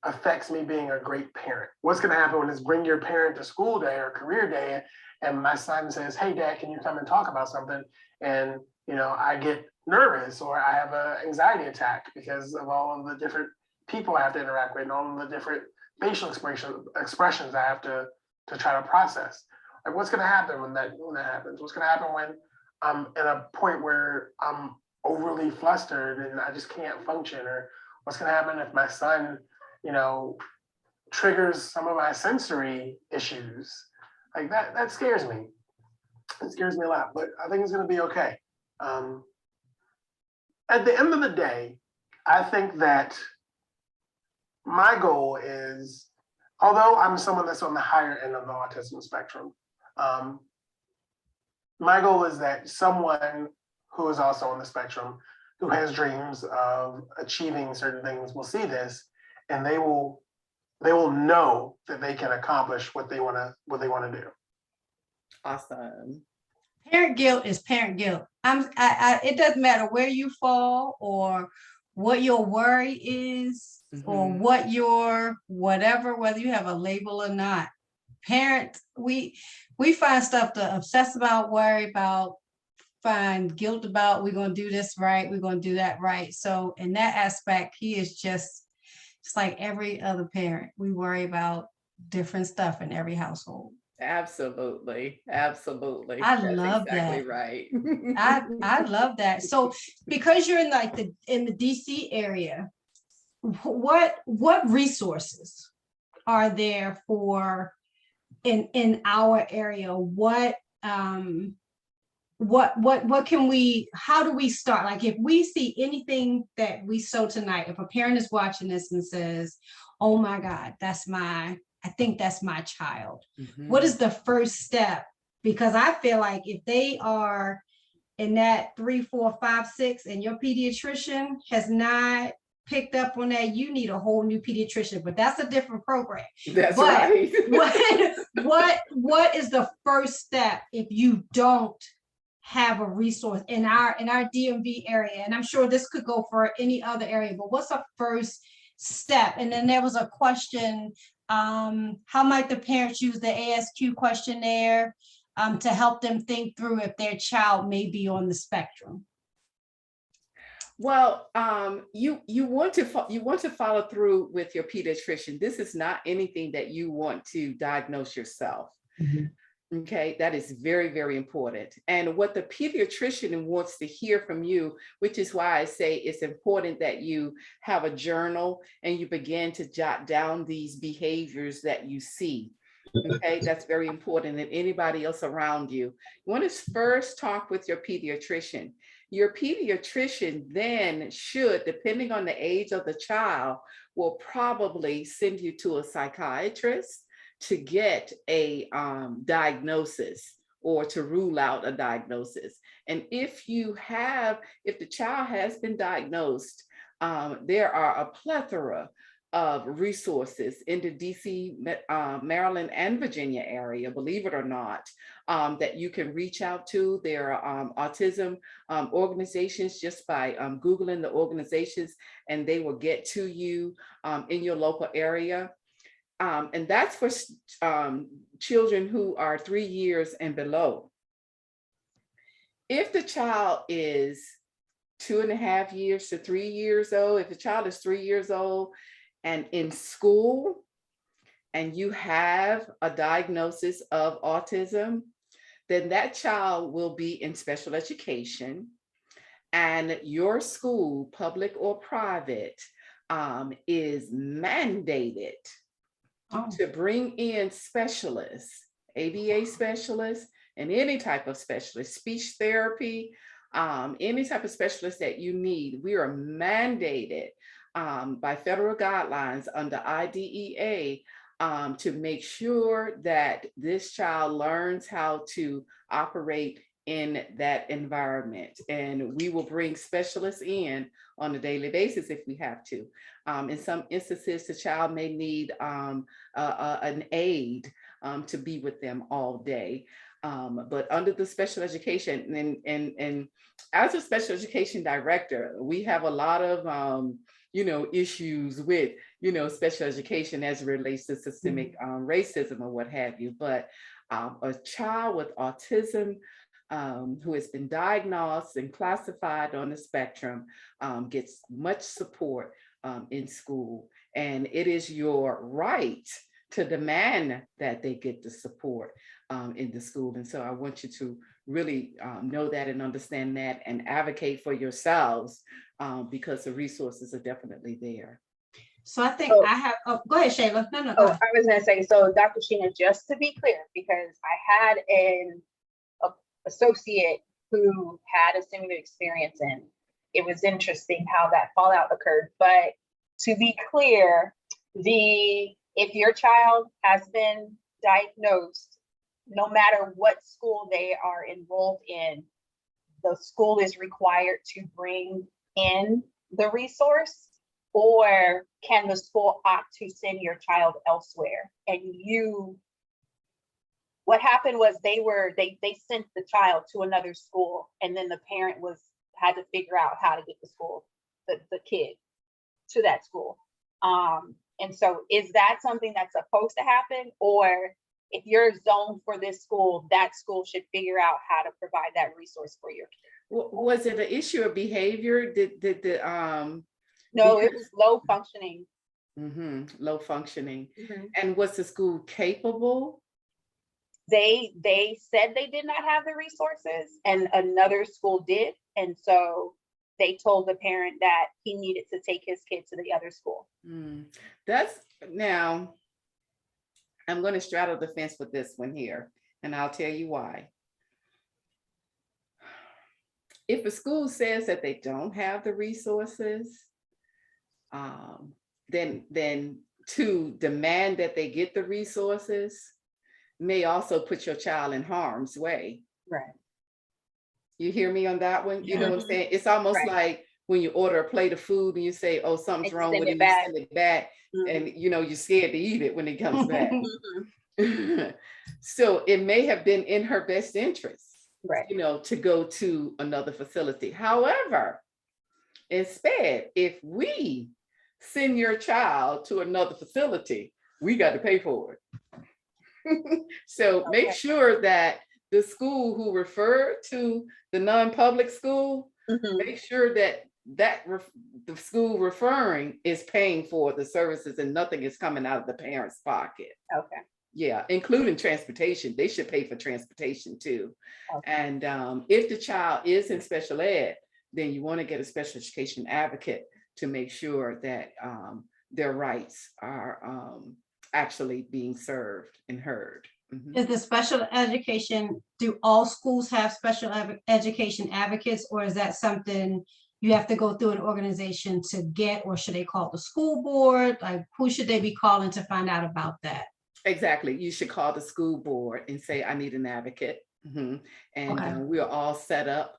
Speaker 11: affects me being a great parent. What's going to happen when it's bring your parent to school day or career day, and my son says, "Hey, Dad, can you come and talk about something?" And you know, I get nervous or I have an anxiety attack because of all of the different people I have to interact with and all of the different facial expressions I have to try to process. Like, what's going to happen when that happens? What's going to happen when I'm at a point where I'm overly flustered and I just can't function? Or what's going to happen if my son, you know, triggers some of my sensory issues? Like that scares me. It scares me a lot, but I think it's going to be okay. At the end of the day, I think that my goal is, although I'm someone that's on the higher end of the autism spectrum, my goal is that someone who is also on the spectrum, who has dreams of achieving certain things, will see this, and they will know that they can accomplish what they want to do.
Speaker 6: Awesome.
Speaker 2: Parent guilt is parent guilt. It doesn't matter where you fall or what your worry is or what your whatever, whether you have a label or not. Parents, we find stuff to obsess about, worry about, find guilt about. We're going to do this right. We're going to do that right. So in that aspect, he is just like every other parent. We worry about different stuff in every household.
Speaker 6: Absolutely.
Speaker 2: I
Speaker 6: That's
Speaker 2: love
Speaker 6: exactly
Speaker 2: that.
Speaker 6: right.
Speaker 2: I love that. So because you're in the DC area, what resources are there for in our area? What can we, how do we start? Like if we see anything that we saw tonight, if a parent is watching this and says, "Oh my God, I think that's my child." What is the first step? Because I feel like if they are in that 3, 4, 5, 6, and your pediatrician has not picked up on that, you need a whole new pediatrician, but that's a different program.
Speaker 6: That's right.
Speaker 2: what is the first step if you don't have a resource in our DMV area? And I'm sure this could go for any other area, but what's the first step? And then there was a question, how might the parents use the ASQ questionnaire to help them think through if their child may be on the spectrum?
Speaker 6: Well, you want to follow through with your pediatrician. This is not anything that you want to diagnose yourself. Okay, that is very, very important. And what the pediatrician wants to hear from you, which is why I say it's important that you have a journal and you begin to jot down these behaviors that you see. Okay, that's very important. And anybody else around you. You want to first talk with your pediatrician. Your pediatrician then should, depending on the age of the child, will probably send you to a psychiatrist to get a diagnosis or to rule out a diagnosis. And if the child has been diagnosed, there are a plethora of resources in the DC, Maryland, and Virginia area, believe it or not, that you can reach out to. There are autism organizations just by Googling the organizations, and they will get to you in your local area. And that's for children who are 3 years and below. If the child is 2.5 years to 3 years old, if the child is 3 years old and in school, and you have a diagnosis of autism, then that child will be in special education, and your school, public or private, is mandated to bring in specialists, ABA specialists, and any type of specialist, speech therapy, any type of specialist that you need. We are mandated by federal guidelines under IDEA to make sure that this child learns how to operate in that environment. And we will bring specialists in on a daily basis if we have to. In some instances, the child may need an aide to be with them all day. But under the special education, and as a special education director, we have a lot of issues with special education as it relates to systemic racism or what have you. But a child with autism who has been diagnosed and classified on the spectrum gets much support in school, and it is your right to demand that they get the support in the school. And so I want you to really know that and understand that and advocate for yourselves because the resources are definitely there.
Speaker 2: So I think I have, go ahead, Shayla. No, go ahead.
Speaker 8: I was going to say, so Dr. Sheena, just to be clear, because I had an associate who had a similar experience, and it was interesting how that fallout occurred. But to be clear, if your child has been diagnosed, no matter what school they are enrolled in, the school is required to bring in the resource, or can the school opt to send your child elsewhere? And what happened was they sent the child to another school, and then the parent had to figure out how to get the kid to that school. And so is that something that's supposed to happen? Or if you're zoned for this school, that school should figure out how to provide that resource for your kid?
Speaker 6: Was it an issue of behavior?
Speaker 8: No, it was low functioning.
Speaker 6: Low functioning.
Speaker 8: Mm-hmm.
Speaker 6: And was the school capable?
Speaker 8: They said they did not have the resources, and another school did. And so they told the parent that he needed to take his kid to the other school.
Speaker 6: Now, I'm going to straddle the fence with this one here, and I'll tell you why. If a school says that they don't have the resources, then to demand that they get the resources may also put your child in harm's way.
Speaker 8: Right.
Speaker 6: You hear me on that one? You know what I'm saying? It's almost like when you order a plate of food and you say, oh, something's wrong with it, you send it back, and you're scared to eat it when it comes back. So it may have been in her best interest, to go to another facility. However, instead, if we send your child to another facility, we got to pay for it. So make sure that the school who referred to the non-public school, make sure that the school referring is paying for the services and nothing is coming out of the parent's pocket.
Speaker 8: Okay.
Speaker 6: Yeah, including transportation. They should pay for transportation too. Okay. And if the child is in special ed, then you want to get a special education advocate to make sure that their rights are actually being served and heard.
Speaker 2: Is the special education, do all schools have special education advocates, or is that something you have to go through an organization to get, or should they call the school board? Like, who should they be calling to find out about that?
Speaker 6: Exactly. You should call the school board and say, I need an advocate. And we are all set up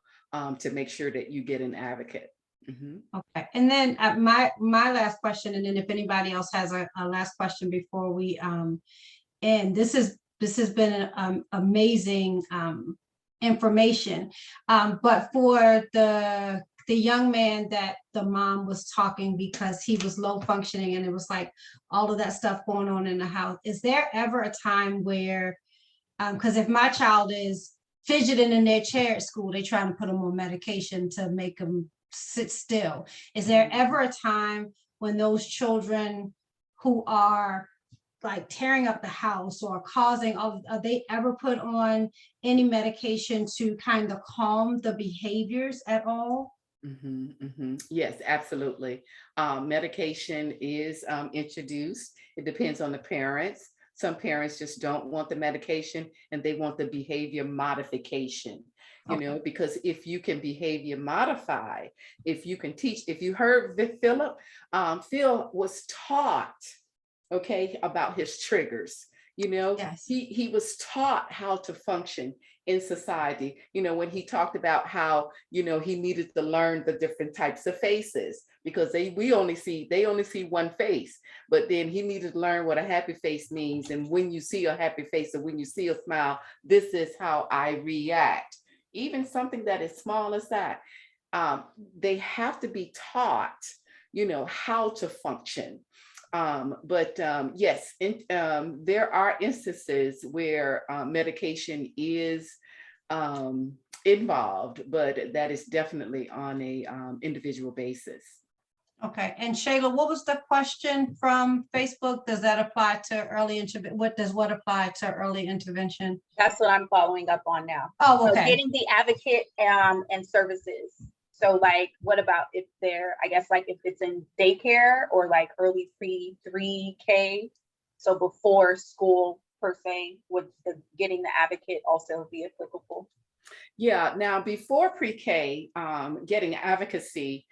Speaker 6: to make sure that you get an advocate.
Speaker 2: Okay, and then my last question, and then if anybody else has a last question before we end, this has been amazing information, but for the young man that the mom was talking because he was low functioning and it was like all of that stuff going on in the house, is there ever a time where, because if my child is fidgeting in their chair at school, they trying to put them on medication to make them sit still. Is there ever a time when those children who are like tearing up the house or causing all, are they ever put on any medication to kind of calm the behaviors at all?
Speaker 6: Yes, absolutely. Medication is introduced. It depends on the parents. Some parents just don't want the medication and they want the behavior modification, you know, because if you can behavior modify, if you can teach, if you heard Philip, Phil was taught, okay, about his triggers. You know,
Speaker 2: Yes.
Speaker 6: he was taught how to function in society. You know, when he talked about how, you know, he needed to learn the different types of faces because they only see one face, but then he needed to learn what a happy face means. And when you see a happy face or when you see a smile, this is how I react. Even something that is small as that, they have to be taught, you know, how to function. Yes, there are instances where medication is involved, but that is definitely on a individual basis.
Speaker 2: Okay, and Shayla, what was the question from Facebook? Does that apply to early intervention? What apply to early intervention?
Speaker 8: That's what I'm following up on now.
Speaker 2: Oh, okay.
Speaker 8: So getting the advocate and services. So like, what about if they're, I guess like if it's in daycare or like early pre-3K, so before school per se, would getting the advocate also be applicable?
Speaker 6: Yeah, now before pre-K, getting advocacy,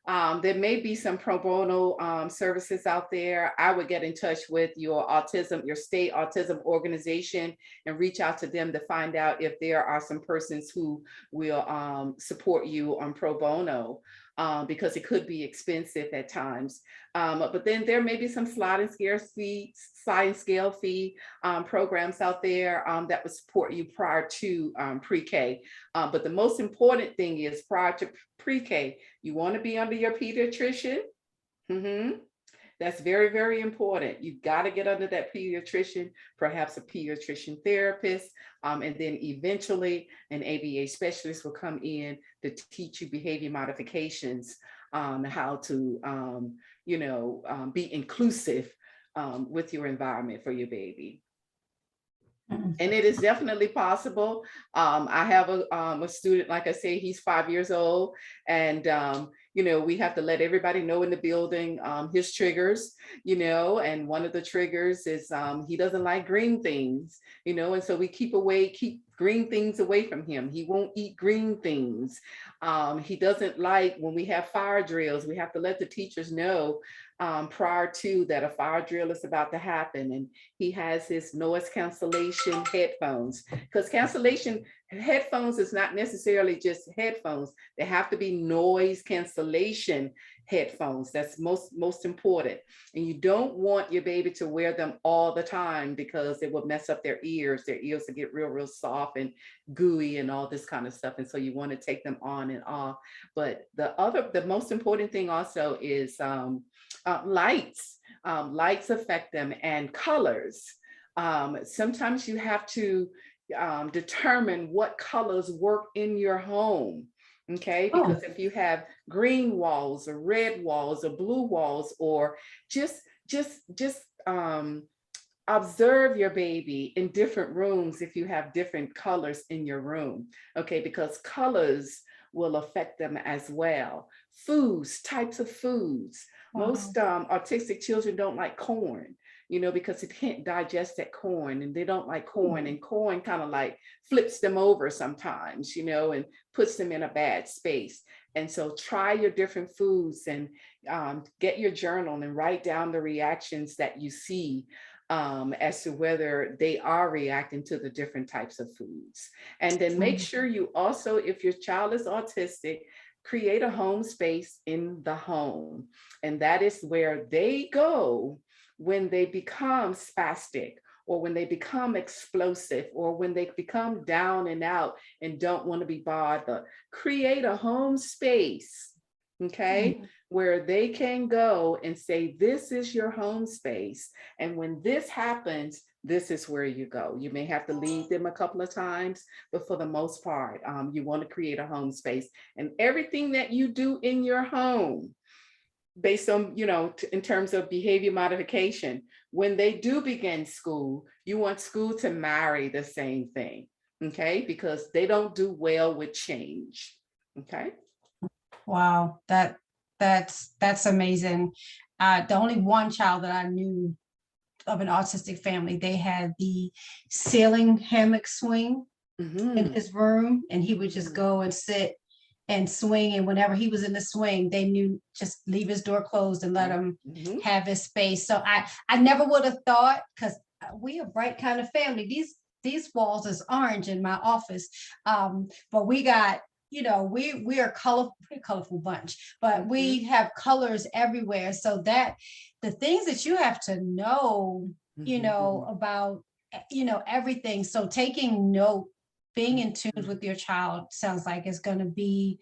Speaker 6: there may be some pro bono services out there. I would get in touch with your state autism organization and reach out to them to find out if there are some persons who will support you on pro bono. Because it could be expensive at times. But then there may be some sliding scale fee programs out there that would support you prior to pre-K. But the most important thing is prior to pre-K, you want to be under your pediatrician. That's very, very important. You've got to get under that pediatrician, perhaps a pediatrician therapist, and then eventually an ABA specialist will come in to teach you behavior modifications, how to, be inclusive with your environment for your baby. And it is definitely possible. I have a student, like I say, he's 5 years old, and we have to let everybody know in the building his triggers, and one of the triggers is he doesn't like green things, and so we keep green things away from him. He won't eat green things. He doesn't like when we have fire drills, we have to let the teachers know prior to that a fire drill is about to happen, and he has his noise cancellation headphones, because cancellation headphones is not necessarily just headphones. They have to be noise cancellation headphones. That's most important. And you don't want your baby to wear them all the time because it will mess up their ears. Their ears will get real soft and gooey and all this kind of stuff. And so you want to take them on and off. But the most important thing also is lights. Lights affect them, and colors. Sometimes you have to determine what colors work in your home. Okay, because if you have green walls or red walls or blue walls, or just observe your baby in different rooms if you have different colors in your room. Okay, because colors will affect them as well. Foods, types of foods. Most autistic children don't like corn, because they can't digest that corn, and they don't like corn, and corn kind of like flips them over sometimes, and puts them in a bad space. And so try your different foods and get your journal and write down the reactions that you see as to whether they are reacting to the different types of foods. And then make sure you also, if your child is autistic, create a home space in the home. And that is where they go when they become spastic, or when they become explosive, or when they become down and out and don't want to be bothered. Create a home space, okay, where they can go and say, this is your home space. And when this happens, this is where you go. You may have to leave them a couple of times, but for the most part, you want to create a home space. And everything that you do in your home, based on, in terms of behavior modification, when they do begin school, you want school to marry the same thing, okay? Because they don't do well with change, okay?
Speaker 2: Wow, that's amazing. The only one child that I knew of an autistic family, they had the ceiling hammock swing in his room, and he would just go and sit and swing. And whenever he was in the swing, they knew just leave his door closed and let him have his space. So I never would have thought, because we a bright kind of family. These walls is orange in my office, but we got, we are pretty colorful bunch, but we have colors everywhere. So that the things that you have to know, about, everything. So taking note, being in tune with your child sounds like it's going to be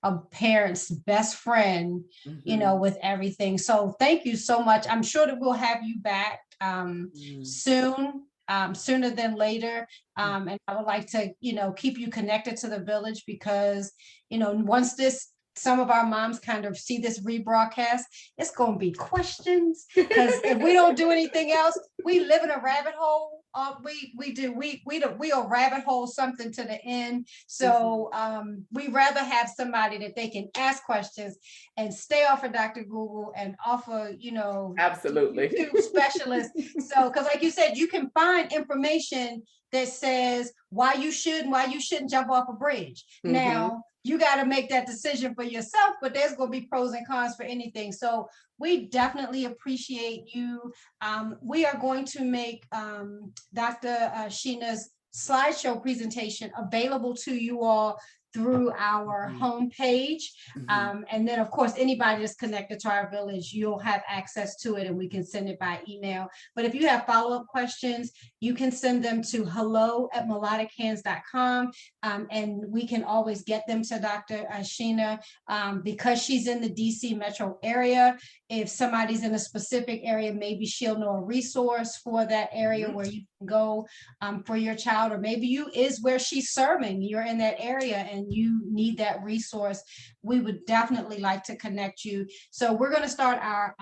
Speaker 2: a parent's best friend, with everything. So thank you so much. I'm sure that we'll have you back soon. Sooner than later. And I would like to, keep you connected to the village, because, once some of our moms kind of see this rebroadcast, it's going to be questions, because if we don't do anything else, we live in a rabbit hole. We'll rabbit hole something to the end. So we rather have somebody that they can ask questions and stay off of Dr. Google and off of,
Speaker 6: absolutely,
Speaker 2: YouTube specialists. So, because like you said, you can find information that says why you should and why you shouldn't jump off a bridge. Now, you got to make that decision for yourself, but there's going to be pros and cons for anything. So we definitely appreciate you. We are going to make Dr. Sheena's slideshow presentation available to you all through our homepage. And then, of course, anybody that's connected to our village, you'll have access to it, and we can send it by email. But if you have follow-up questions, you can send them to hello@melodichands.com, and we can always get them to Dr. Sheena, because she's in the DC metro area. If somebody's in a specific area, maybe she'll know a resource for that area where you can go for your child, or maybe you is where she's serving. You're in that area and you need that resource. We would definitely like to connect you. So we're going to start our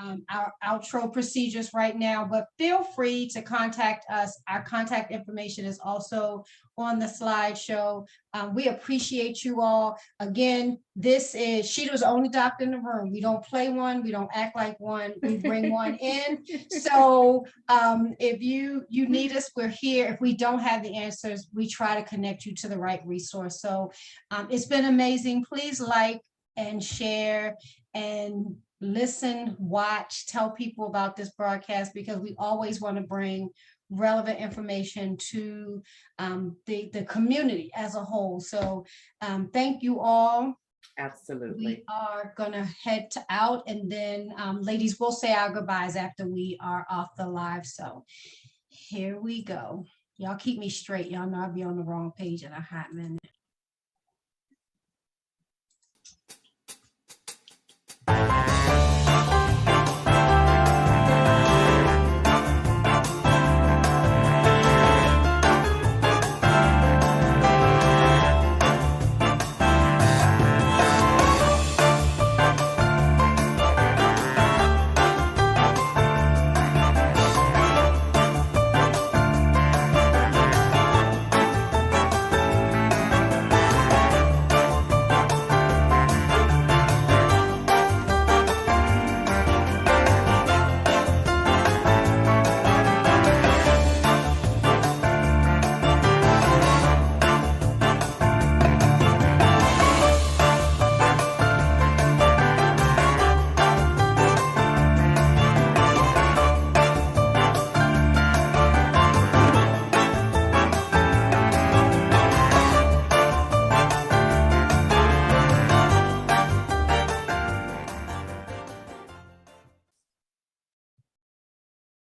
Speaker 2: outro procedures right now, but feel free to contact us. Our contact information is also on the slideshow. We appreciate you all. Again, this is Sheena's only doctor in the room. We don't play one. We don't act like one. We bring one in. So if you need us, we're here. If we don't have the answers, we try to connect you to the right resource. So it's been amazing. Please like and share and listen, watch, tell people about this broadcast, because we always want to bring relevant information to the community as a whole. So thank you all.
Speaker 6: Absolutely.
Speaker 2: We are gonna head out, and then ladies, we'll say our goodbyes after we are off the live. So here we go. Y'all keep me straight. Y'all know I'll be on the wrong page in a hot minute.